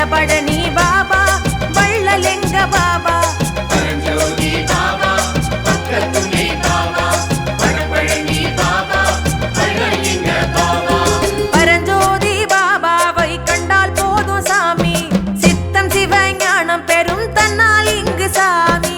வடபழனி பாபா வள்ளலெங்க பாபா பரஞ்சோதி பாபா பக்கத்துணை பாபா வடபழனி பாபா வள்ளலெங்க பாபா பரஞ்சோதி பாபாவை கண்டால் போதும் சாமி சித்தம் சிவஞானம் பெறும் தன்னால் இங்கு சாமி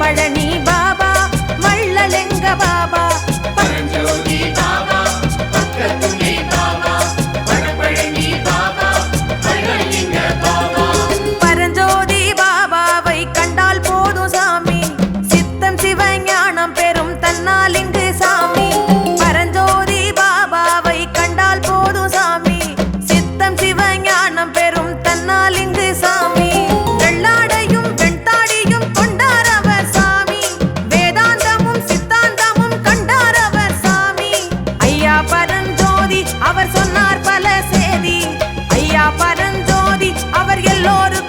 பழனி பாபா வள்ளலெங்க பாபா பரஞ்சோதி பாபா பக்கத்துணை பாபா வடபழனி பாபா வள்ளலெங்க பாபா பரஞ்சோதி பாபாவை கண்டால் போதும் சாமி சித்தம் சிவஞானம் பெறும் தன்னால் இங்கு சாமி பரஞ்சோதி பாபாவை கண்டால் போதும் சாமி சித்தம் சிவஞானம் பெறும் தன்னால் இங்கு சாமி வெள்ளாடையும் வெண்தாடியும் கொண்டார் அவர் சாமி வேதாந்தமும் சித்தாந்தமும் கண்டார் அவர் சாமி ஐயா பரஞ்சோதி அவர் சொன்னார் பல சேதி ஐயா பரஞ்சோதி அவர் எல்லோரும்